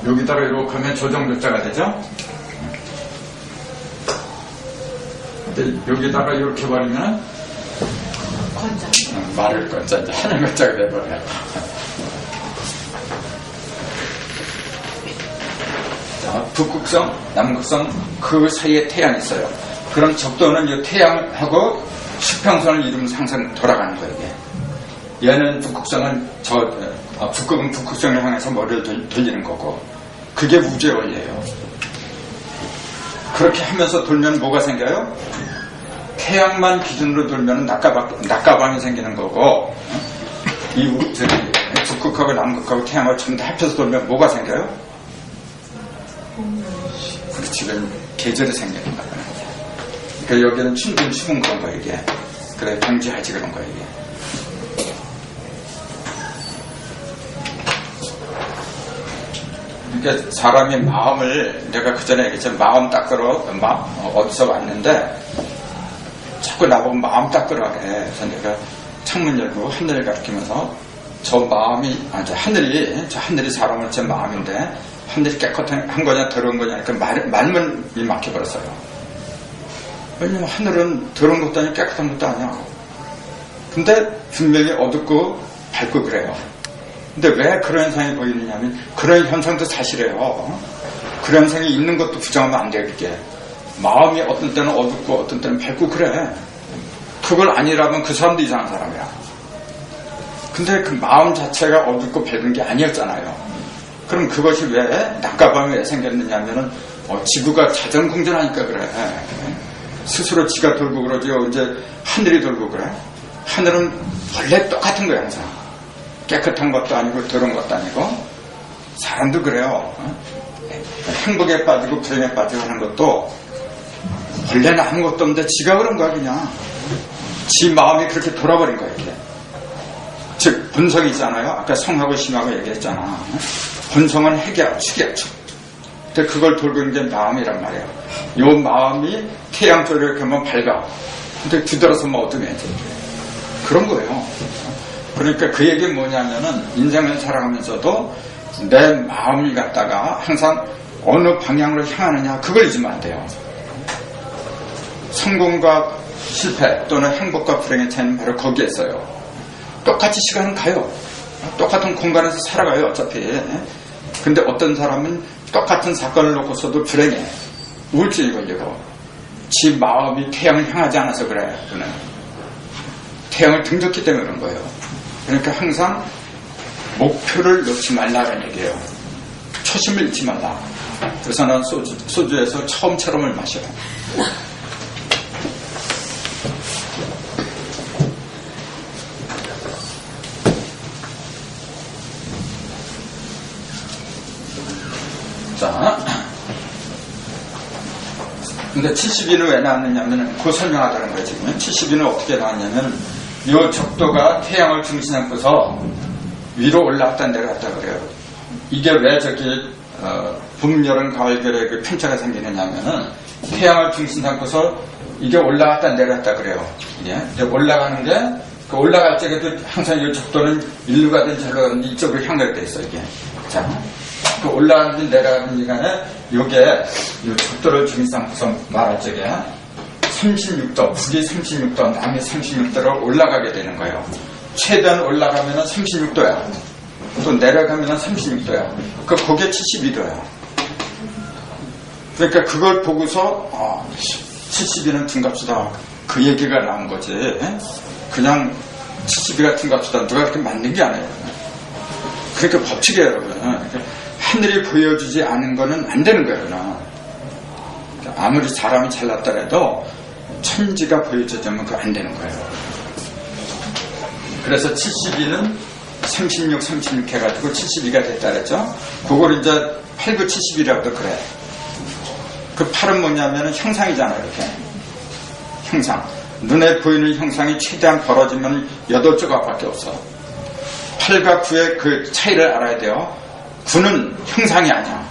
여기다가 이렇게 하면 조정조자가 되죠? 근데 여기다가 이렇게 버리면 건자. 말을 건자, 이제 하늘 건자가 돼버려요. 자, 북극성, 남극성 그 사이에 태양이 있어요. 그럼 적도는 이 태양하고 수평선을 이루면서 항상 돌아가는 거예요, 이게. 얘는 북극성은 북극은 북극성을 향해서 머리를 돌리는 거고, 그게 우주의 원리예요. 그렇게 하면서 돌면 뭐가 생겨요? 태양만 기준으로 돌면 낙가방이 생기는 거고, 북극하고 남극하고 태양을 전부 다 합쳐서 돌면 뭐가 생겨요? 지금 계절이 생기는 거예요. 그러니까 여기는 춘분, 추분 그런 거예요, 이게. 그래, 경지하지 그런 거예요, 이게. 그러니까 사람이 마음을, 내가 그 전에 얘기했지만 마음 닦으러 어디서 왔는데 자꾸 나보고 마음 닦으라 그래. 그래서 내가 창문 열고 하늘을 가리키면서 저 마음이, 저 하늘이 사람을 제 마음인데 하늘이 깨끗한 거냐 더러운 거냐 그러니까 말문이 막혀버렸어요. 왜냐면 하늘은 더러운 것도 아니고 깨끗한 것도 아니야. 근데 분명히 어둡고 밝고 그래요. 근데 왜 그런 현상이 보이느냐면 그런 현상도 사실이에요. 그런 현상이 있는 것도 부정하면 안 돼요. 이게 마음이 어떤 때는 어둡고 어떤 때는 밝고 그래. 그걸 아니라면 그 사람도 이상한 사람이야. 근데 그 마음 자체가 어둡고 밝은 게 아니었잖아요. 그럼 그것이 왜 낮과 밤이 왜 생겼느냐면은 지구가 자전공전하니까 그래. 스스로 지가 돌고 그러지 이제 하늘이 돌고 그래. 하늘은 원래 똑같은 거야 항상. 깨끗한 것도 아니고 더러운 것도 아니고. 사람도 그래요. 행복에 빠지고 불행에 빠지고 하는 것도 원래는 아무것도 없는데 지가 그런 거야 그냥. 지 마음이 그렇게 돌아버린 거야 이게. 즉 본성이 있잖아요. 아까 성하고 심하고 얘기했잖아. 본성은 핵이야 축이야. 근데 그걸 돌고 있는 게 마음이란 말이에요. 요 마음이 태양 쪽으로 이렇게 하면 밝아. 근데 뒤돌아서면 어둠해져. 그런 거예요. 그러니까 그 얘기는 뭐냐면은 인생을 살아가면서도 내 마음을 갖다가 항상 어느 방향으로 향하느냐 그걸 잊으면 안 돼요. 성공과 실패 또는 행복과 불행의 차이는 바로 거기에 있어요. 똑같이 시간은 가요. 똑같은 공간에서 살아가요 어차피. 근데 어떤 사람은 똑같은 사건을 놓고서도 불행해. 우울증이 걸리고 지 마음이 태양을 향하지 않아서 그래. 그는 태양을 등졌기 때문에 그런 거예요. 그러니까 항상 목표를 놓지 말라는 얘기예요. 초심을 잃지 말라. 그래서 난 소주에서 처음처럼을 마셔요. 자, 근데 70인은 왜 나왔느냐면 그 설명하자는 거예요. 지금 70인은 어떻게 나왔냐면 이 적도가 태양을 중심 삼고서 위로 올라갔다 내려갔다 그래요. 이게 왜 봄, 여름, 가을, 겨울에 그 편차가 생기느냐면은 태양을 중심 삼고서 이게 올라갔다 내려갔다 그래요. 이게 올라가는 게 그 올라갈 적에도 항상 이 적도는 일로 가든 절로 가든 이쪽으로 향하게 돼 있어 이게. 자, 그 올라가는지 내려가는 시간에 요게 이 적도를 중심 삼고서 말할 적에 36도, 북이 36도, 남이 36도로 올라가게 되는 거예요. 최대한 올라가면은 36도야. 또 내려가면 36도야. 거기에 72도야. 그러니까 그걸 보고서 72는 둔갑수다. 그 얘기가 나온 거지. 그냥 72가 둔갑수다. 누가 그렇게 만든 게 아니에요. 그러니까 법칙이에요, 여러분. 하늘이 보여주지 않은 거는 안 되는 거예요, 그냥. 아무리 사람이 잘났더라도 천지가 보여주자면 그거 안 되는 거예요. 그래서 72는 36, 36 해가지고 72가 됐다 그랬죠. 그걸 이제 8, 9, 70이라고도 그래. 그 8은 뭐냐면 형상이잖아요, 이렇게. 형상. 눈에 보이는 형상이 최대한 벌어지면 8조각밖에 없어. 8과 9의 그 차이를 알아야 돼요. 9는 형상이 아니야.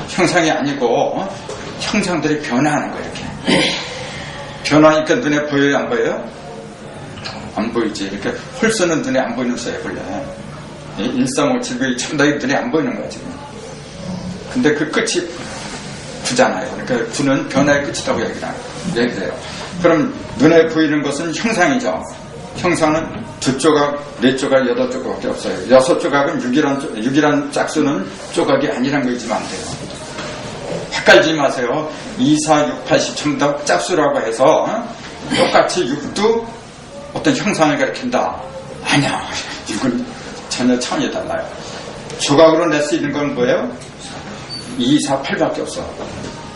형상이 아니고 형상들이 변화하는 거예요, 이렇게. 변화하니까 눈에 보여요, 안 보여요? 안 보이지. 이렇게 홀수는 눈에 안 보이는 수예요, 원래. 1357이 참다이 눈에 안 보이는 거야, 지금. 근데 그 끝이 9잖아요. 그러니까 9는 변화의 끝이라고 얘기를 해요. 그럼 눈에 보이는 것은 형상이죠. 형상은 2조각, 4조각, 8조각밖에 없어요. 6조각은 6이란 짝수는 조각이 아니란 거 잊으면 안 돼요. 헷갈리지 마세요. 2, 4, 6, 80 전부 다 짝수라고 해서 똑같이 6도 어떤 형상을 가리킨다. 아니야. 6은 전혀 차원이 달라요. 조각으로 낼 수 있는 건 뭐예요? 2, 4, 8밖에 없어.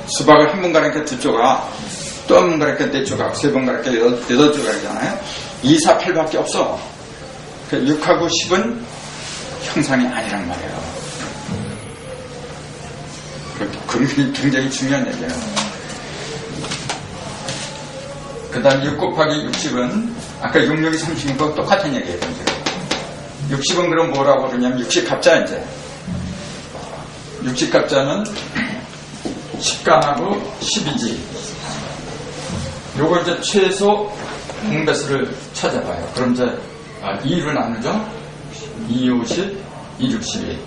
수박을 한 번 가리니까 2조각, 또 한 번 가리니까 4조각, 3번 가리니까 8조각이잖아요. 2, 4, 8밖에 없어. 6하고 10은 형상이 아니란 말이에요. 그게 굉장히 중요한 얘기예요. 그 다음 6 곱하기 60은 아까 6, 6이 36과 똑같은 얘기예요. 60은 그럼 뭐라고 그러냐면 60갑자 이제. 60갑자는 10간하고 10이지. 요거 이제 최소 공배수를 찾아봐요. 그럼 이제 2로 나누죠? 2, 50, 2, 62.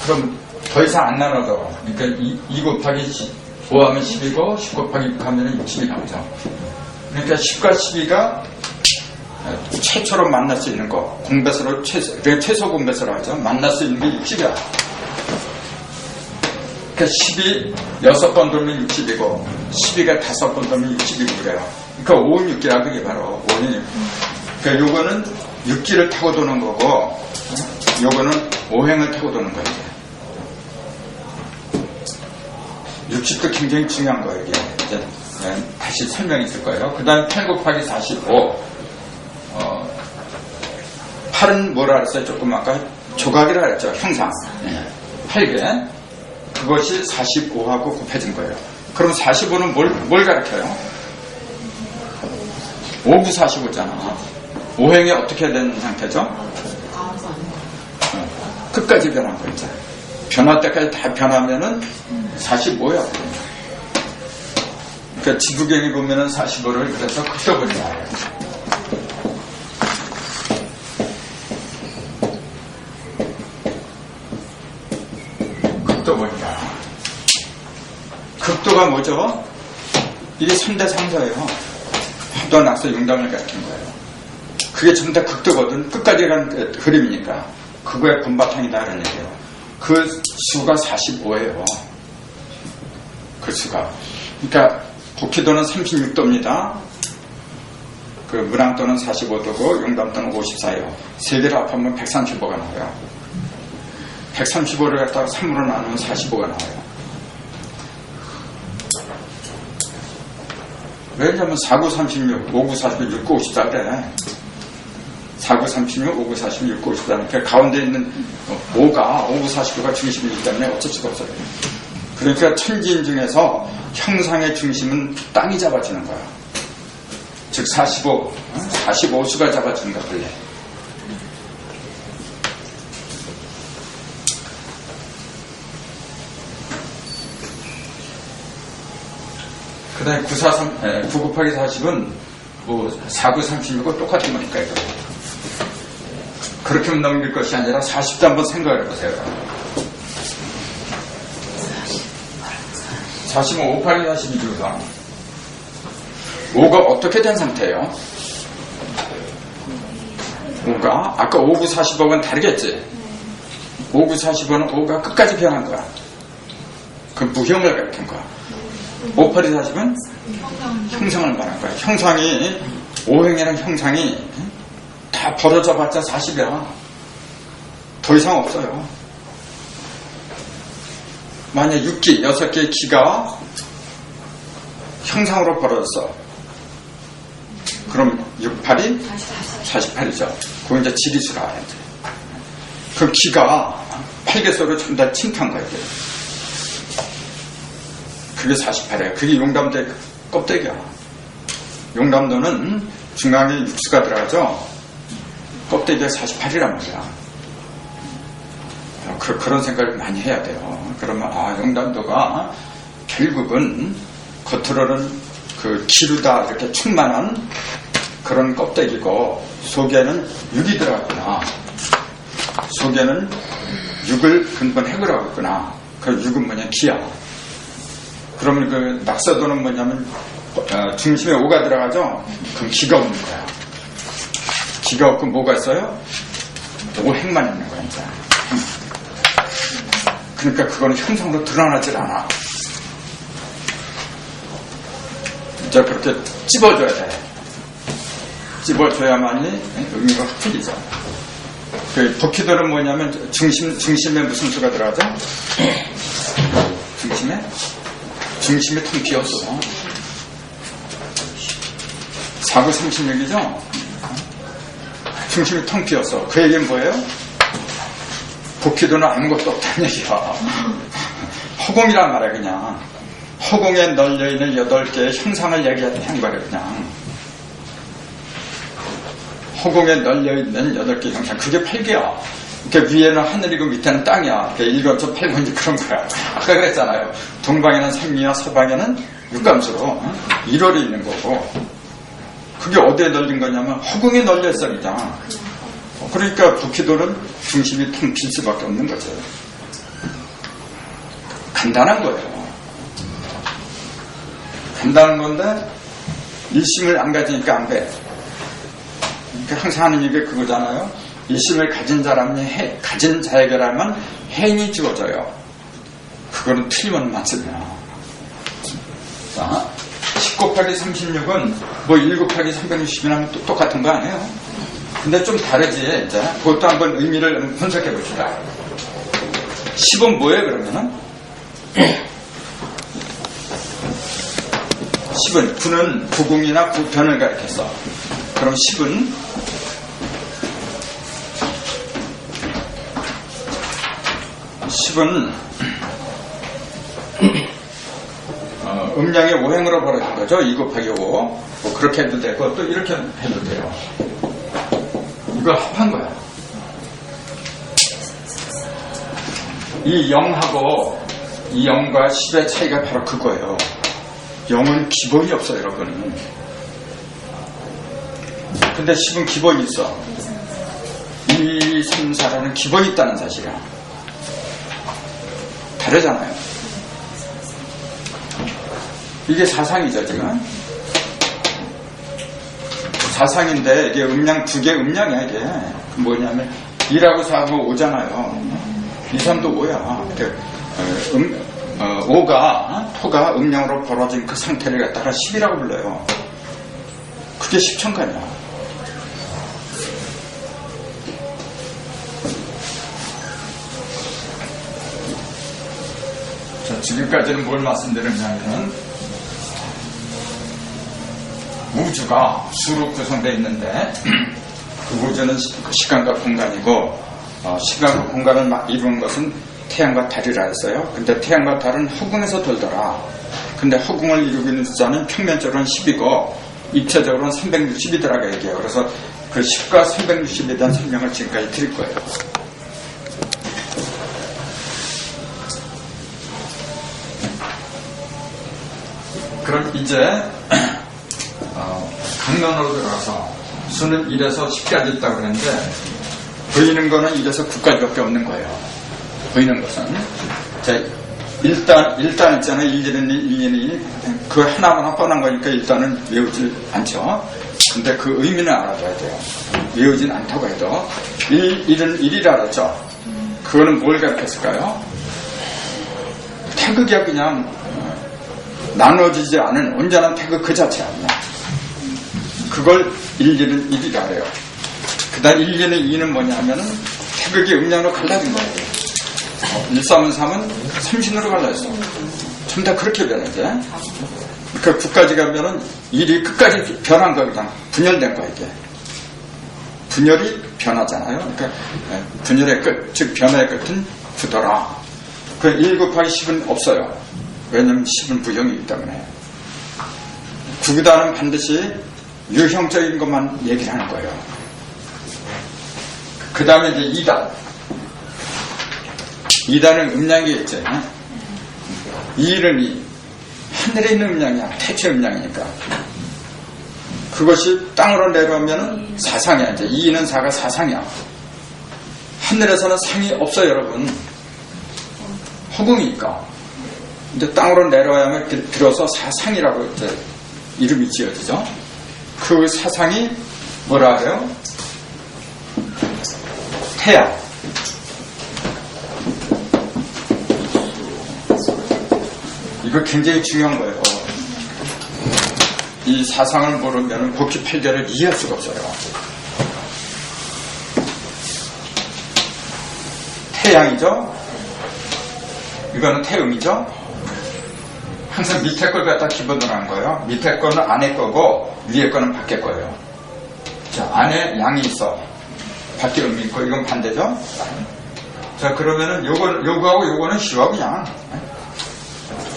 그럼 더 이상 안 나눠져. 그러니까 2 곱하기 5 하면 10이고 10 곱하기 6 하면 60이 나오죠. 그러니까 10과 12가 최초로 만날 수 있는 거. 공배수로 최소 공배수로 하죠. 만날 수 있는 게 60이야. 그러니까 10이 6번 돌면 60이고 12가 5번 돌면 60이고 그래요. 그러니까 5은 6기라 그게 바로 5는 6. 그러니까 요거는 6기를 타고 도는 거고 요거는 5행을 타고 도는 거예요. 60도 굉장히 중요한 거예요. 이게 이제 다시 설명이 있을 거예요. 그 다음에 8 곱하기 45. 8은 뭐라 그랬어요? 조금 아까 조각이라 그랬죠. 형상. 8개. 그것이 45하고 곱해진 거예요. 그럼 45는 뭘 가르쳐요? 5, 9, 45잖아. 5행이 어떻게 된 상태죠? 끝까지 변한 거 있잖아요. 변할 때까지 다 변하면은 45야. 그러니까 지구경이 보면은 45를 그래서 긋어버린다. 긋어버린다. 극도가 뭐죠? 이게 3대 상서예요. 합도, 낙서, 융담을 가리킨 거예요. 그게 전부 다 극도거든. 끝까지 간 그림이니까. 그거의 본바탕이다 이런 얘기예요. 그 수가 45예요. 그 수가. 그러니까 복희도는 36도입니다. 그 문항도는 45도고 용담도는 54예요. 세 개를 합하면 135가 나와요. 135를 갖다가 3으로 나누면 45가 나와요. 왜냐면 49, 36, 59, 46, 69, 54 그래. 49, 36, 59, 46, 69, 54. 그러니까 가운데 있는 5가 59, 49가 중심이기 때문에 어쩔 수가 없어요. 그러니까 천지인 중에서 형상의 중심은 땅이 잡아주는 거야. 즉 45수가 잡아주는 거야. 원래. 그 다음에 9 곱하기 40은 뭐 49, 36과 똑같은 거니까 이거. 그렇게 넘길 것이 아니라 40도 한번 생각을 해보세요. 40은 5, 8이 42주다. 5가 어떻게 된 상태예요? 5 5가 아까 5, 9, 40억은 다르겠지. 5, 9, 40억은 5가 끝까지 변한 거야. 그 무형을 가리킨 거야. 5, 8, 2, 40은 형상을 말한 거야. 형상이 5행이라는 형상이 다 벌어져 봤자 40이야. 더 이상 없어요. 만약 6기, 6개의 기가 형상으로 벌어졌어. 그럼 6, 8이 48이죠. 그건 이제 지리수라 해야지. 그 기가 8개소로 전부 다 침투한 거야, 이게. 그게 48이에요. 그게 용담대 껍데기야. 용담도는 중앙에 육수가 들어가죠. 껍데기가 48이란 말이야. 그런 생각을 많이 해야 돼요. 그러면 용담도가 결국은 겉으로는 그 기루다 이렇게 충만한 그런 껍데기고 속에는 육이 들어갔구나. 속에는 육을 근본 핵을 하고 있구나. 그 육은 뭐냐? 기야. 그러면 그 낙서도는 뭐냐면 중심에 오가 들어가죠? 그럼 기가 없는 거야. 기가 없고 뭐가 있어요? 오핵만 있는 거야, 이제. 그러니까 그거는 형상으로 드러나질 않아. 이제 그렇게 찝어줘야 돼. 찝어줘야만이 의미가 확 틀리죠. 그 도키도는 뭐냐면 중심에 무슨 수가 들어가죠? 중심에 텅 비었어. 4, 9, 36이죠? 중심이 텅 비었어. 그 얘기는 뭐예요? 도키도는 아무것도 없다는 얘기야. 허공이란 말이야, 그냥. 허공에 널려있는 8개의 형상을 얘기한 거야, 그냥. 허공에 널려있는 8개의 형상. 그게 8개야. 그 위에는 하늘이고 밑에는 땅이야. 1권초 8권이 그런 거야. 아까 그랬잖아요. 동방에는 삼리와 서방에는 육감수로 1월이 있는 거고. 그게 어디에 널린 거냐면 허공에 널려있어, 그냥. 그러니까 도키도는 중심이 텅 빌 수밖에 없는 거죠. 간단한 거예요. 간단한 건데 일심을 안 가지니까 안 돼. 그러니까 항상 하는 얘기 그거잖아요. 일심을 가진 사람이 가진 자에게라면 해인이 주어져요. 그거는 틀리면 맞습니다. 자, 10 곱하기 36은 뭐 1 곱하기 360이랑 똑같은 거 아니에요? 근데 좀 다르지. 이제 그것도 한번 의미를 분석해 봅시다. 10은 뭐예요, 그러면은? 10은 9는 부궁이나 부편을 가리켰어. 그럼 10은 음량의 5행으로 벌어진 거죠. 2 곱하기 5. 뭐 그렇게 해도 되고 또 이렇게 해도 돼요. 이걸 합한 거야. 이 0하고 이 0과 10의 차이가 바로 그거예요. 0은 기본이 없어요, 여러분. 근데 10은 기본이 있어. 1, 2, 3, 4라는 기본이 있다는 사실이야. 다르잖아요. 이게 사상이죠, 지금. 사상인데 이게 음량 2개 음량이야, 이게. 뭐냐면 2하고 4하고 5잖아요. 2, 3도 5야. 토가 음량으로 벌어진 그 상태를 갖다가 10이라고 불러요. 그게 10천간이야. 자, 지금까지는 뭘 말씀드렸냐면 우주가 수로 구성되어 있는데 그 우주는 시간과 공간이고 시간과 공간을 이루는 것은 태양과 달이라 했어요. 근데 태양과 달은 허공에서 돌더라. 근데 허공을 이루고 있는 숫자는 평면적으로는 10이고 입체적으로는 360이더라고 얘기해요. 그래서 그 10과 360에 대한 설명을 지금까지 드릴 거예요. 그럼 이제 강론으로 들어가서 수는 1에서 10까지 있다고 그랬는데 보이는 거는 1에서 9까지밖에 없는 거예요. 보이는 것은 일단 있잖아요. 1, 2는 1, 2는 2. 그 하나하나 뻔한 거니까 일단은 외우지 않죠. 근데 그 의미는 알아둬야 돼요. 외우진 않다고 해도. 일은 일이라 그랬죠. 그거는 뭘 가르쳤을까요? 태극이야, 그냥. 나눠지지 않은 온전한 태극 그 자체야, 그냥. 그걸 일은 일이라 그래요. 그 다음 1, 2는 2는 뭐냐면은 태극이 음양으로 갈라진 거예요. 1, 3은 3은 삼신으로 갈라졌어. 전부 다 그렇게 변하지. 그 9까지 가면은 일이 끝까지 변한 거 그냥 분열된 거야, 이게. 분열이 변하잖아요. 그러니까 분열의 끝, 즉 변화의 끝은 9더라. 그 1 곱하기 10은 없어요. 왜냐면 10은 부형이기 때문에. 9보다는 반드시 유형적인 것만 얘기를 하는 거예요. 그 다음에 이제 2단. 2단은 음량이겠죠. 2는 2. 하늘에 있는 음량이야. 태체 음량이니까. 그것이 땅으로 내려오면은 사상이야. 이제 2는 4가 사상이야. 하늘에서는 상이 없어요, 여러분. 허공이니까. 근데 땅으로 내려와야만 들어서 사상이라고 이제 이름이 지어지죠. 그 사상이 뭐라 해요? 태양. 이거 굉장히 중요한 거예요. 이 사상을 모르면 복귀 8개를 이해할 수가 없어요. 태양이죠? 이거는 태음이죠? 항상 밑에 걸 갖다 기본으로 하는 거예요. 밑에 거는 안에 거고 위에 거는 밖에 거예요. 자, 안에 양이 있어. 밖에 음이 있고 이건 반대죠? 자, 그러면은 요거하고 요거는 쉬워 그냥.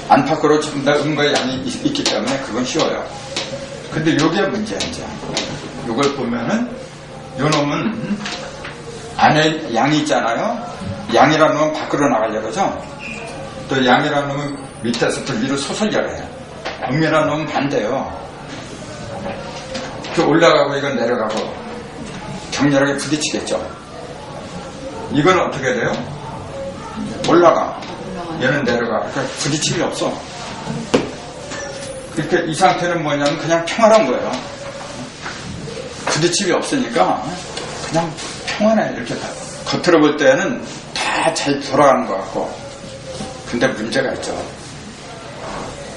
안팎으로 전부 다 음과 양이 있기 때문에 그건 쉬워요. 근데 요게 문제야, 이제. 요걸 보면은 요 놈은 안에 양이 있잖아요. 양이라는 놈은 밖으로 나가려고 그러죠. 또 양이라는 놈은 밑에서부터 위로 솟으려고 해요. 음이라는 놈은 반대요. 이렇게 올라가고 이건 내려가고 격렬하게 부딪히겠죠. 이건 어떻게 돼요? 올라가. 얘는 내려가. 그러니까 부딪힘이 없어. 그러니까 이 상태는 뭐냐면 그냥 평안한 거예요. 부딪힘이 없으니까 그냥 평안해. 이렇게 겉으로 볼 때는 다 잘 돌아가는 것 같고. 근데 문제가 있죠.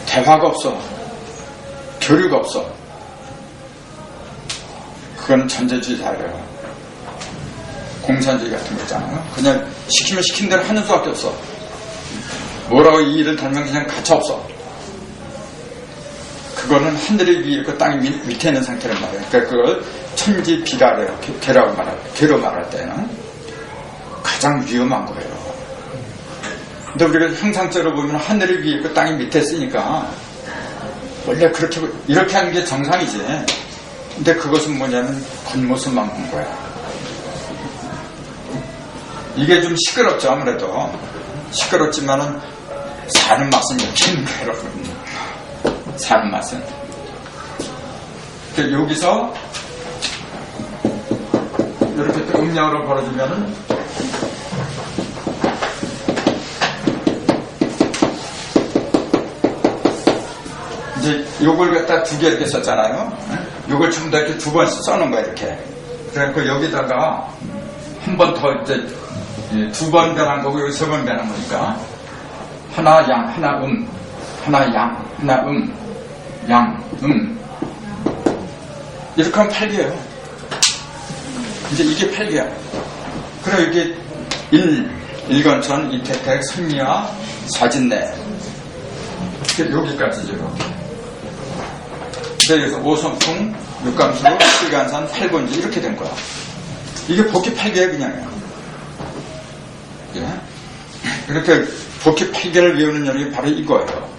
대화가 없어. 교류가 없어. 그건 전제주의자예요. 공산주의 같은 거 있잖아요. 그냥 시키면 시킨 대로 하는 수밖에 없어. 뭐라고 이 일을 달면 그냥 가차없어. 그거는 하늘이 위에 있고 땅이 밑에 있는 상태란 말이에요. 그러니까 그걸 천지비라래요. 개로 말할 때는 가장 위험한 거예요. 근데 우리가 형상적으로 보면 하늘이 위에 있고 땅이 밑에 있으니까 원래 그렇게 이렇게 하는 게 정상이지. 근데 그것은 뭐냐면 겉모습만 본 거야. 이게 좀 시끄럽죠, 아무래도. 시끄럽지만은 사는 맛은 이렇게 있는 거예요, 여러분. 사는 맛은. 여기서 이렇게 또 음량으로 벌어주면은 이제 요걸 갖다 2개 이렇게 썼잖아요. 요걸 전부 다 이렇게 2번 써놓은 거야, 이렇게. 그래서 여기다가 한 번 더 이제 2번 변한 거고 여기 3번 변한 거니까 하나 양, 하나 하나 양, 하나 양, 이렇게 하면 8개예요. 이제 이게 8개야. 그래 이게 일건천, 이태택, 선미와 사진내 여기까지죠. 이렇게. 여기서 오성풍, 육감수, 실간산, 8번지 이렇게 된 거야. 이게 복귀 8개야 그냥이야. 예? 이렇게 복귀 8개를 외우는 연이 바로 이거예요.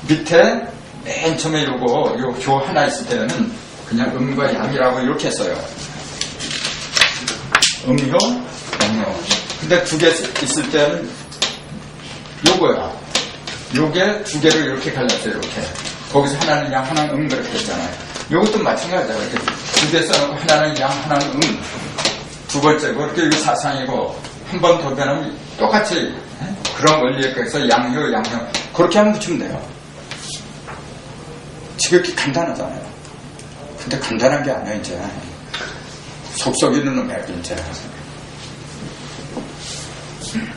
밑에 맨 처음에 요 교 하나 있을 때는 그냥 음과 양이라고 이렇게 했어요. 음료, 양료. 근데 2개 있을 때는 요거야. 요게 2개를 이렇게 갈랐어요, 이렇게. 거기서 하나는 양, 하나는 그렇게 했잖아요. 요것도 마찬가지야. 이렇게 2개 써놓고 하나는 양, 하나는 2번째고, 이렇게 이거 사상이고, 한 번 더 변하면 똑같이 그런 원리에 의해서 양효. 그렇게 하면 붙이면 돼요. 지극히 간단하잖아요. 근데 간단한 게 아니야, 이제. 속썩이는 놈이야, 이제.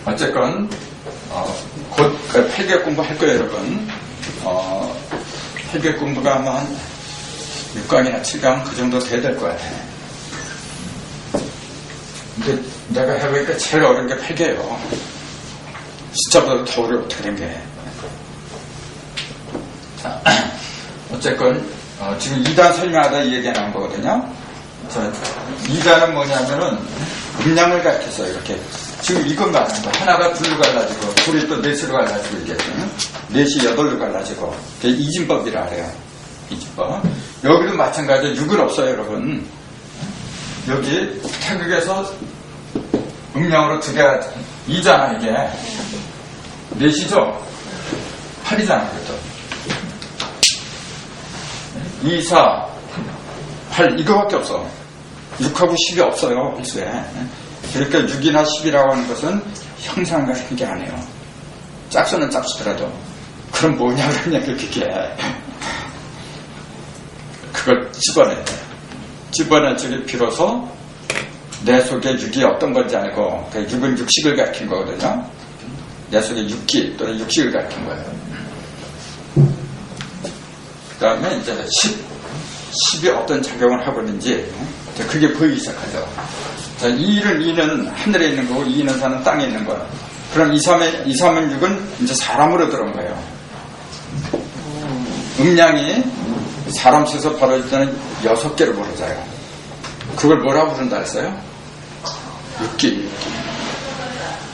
어쨌건, 곧 8개월 공부할 거예요, 여러분. 8개월 공부가 아마 한 6강이나 7강 그 정도 돼야 될 것 같아. 근데 내가 해보니까 제일 어려운 게 8개예요. 숫자보다 더 어려워, 어떻게 된 게. 자, 어쨌건, 지금 2단 설명하다 이 얘기가 나온 거거든요. 자, 2단은 뭐냐면은, 음량을 가르쳤어요, 이렇게. 지금 이건 말하는 거야. 하나가 둘로 갈라지고, 둘이 또 넷으로 갈라지고, 이게. 넷이 8로 갈라지고. 그게 이진법이라 그래요. 이진법. 여기도 마찬가지로 6은 없어요, 여러분. 여기 태극에서 음량으로 2개가 2잖아, 이게. 넷이죠? 8이잖아, 그것도. 2, 4, 8, 이거밖에 없어. 6하고 10이 없어요, 필수에. 그러니까 6이나 10이라고 하는 것은 형상과 생기 아니에요. 짝수는 짝수더라도. 그럼 뭐냐, 그러냐, 그게. 그걸 집어내야 돼. 집어낼 적에 비로소 내 속에 6이 어떤 건지 알고, 그 6은 육식을 가리킨 거거든요. 내 속에 6기 또는 육식을 가리킨 거예요. 그 다음에 이제 10이 어떤 작용을 하고 있는지, 그게 보이기 시작하죠. 자, 2는 하늘에 있는 거고, 2는 사는 땅에 있는 거예요. 그럼 2, 3은 6은 이제 사람으로 들어온 거예요. 음량이 사람 속에서 벌어질 때는 6개로 벌어져요. 그걸 뭐라고 부른다 했어요? 육기.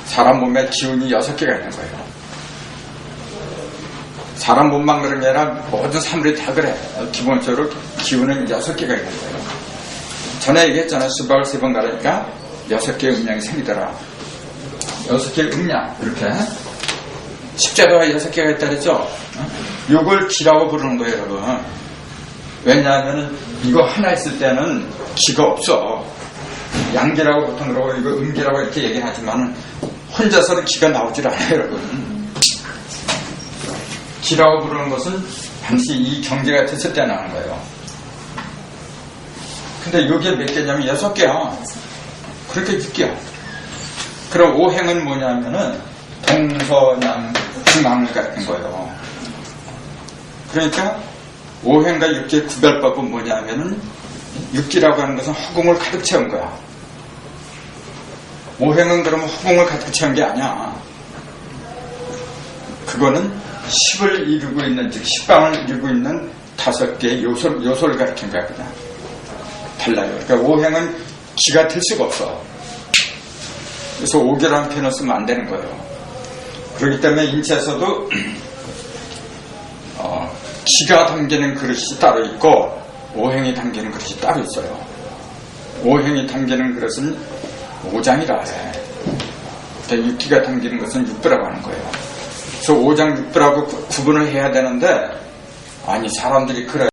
사람 몸에 기운이 6개가 있는 거예요. 사람 몸만 그런 게 아니라 모든 사물이 다 그래. 기본적으로 기운은 6개가 있는 거예요. 전에 얘기했잖아요. 수박을 3번 가르니까 6개의 음량이 생기더라. 6개의 음량, 이렇게. 십자가가 6개가 있다 그랬죠? 이걸 기라고 부르는 거예요, 여러분. 왜냐하면 이거 하나 있을 때는 기가 없어. 양기라고 보통 그러고 이거 음기라고 이렇게 얘기는 하지만 혼자서는 기가 나오질 않아요, 여러분. 기라고 부르는 것은 당시 이 경계가 됐을 때 나오는 거예요. 근데 이게 몇 개냐면 6개야. 그렇게 6개야. 그럼 오행은 뭐냐면은 동서남 중앙을 가리는 거예요. 그러니까 오행과 육기의 구별법은 뭐냐면은 육기라고 하는 것은 허공을 가득 채운 거야. 오행은 그러면 허공을 가득 채운 게 아니야. 그거는 10을 이루고 있는, 즉 10방을 이루고 있는 5개의 요소를 가리킨 거야, 그냥. 달라요. 그러니까 오행은 기가 될 수가 없어. 그래서 5개라는 표현을 쓰면 안 되는 거예요. 그렇기 때문에 인체에서도 기가 담기는 그릇이 따로 있고 오행이 담기는 그릇이 따로 있어요. 오행이 담기는 그릇은 5장이라 해. 육기가 담기는 것은 6부라고 하는 거예요. 그래서 5장 6부라고 구분을 해야 되는데, 아니 사람들이 그래.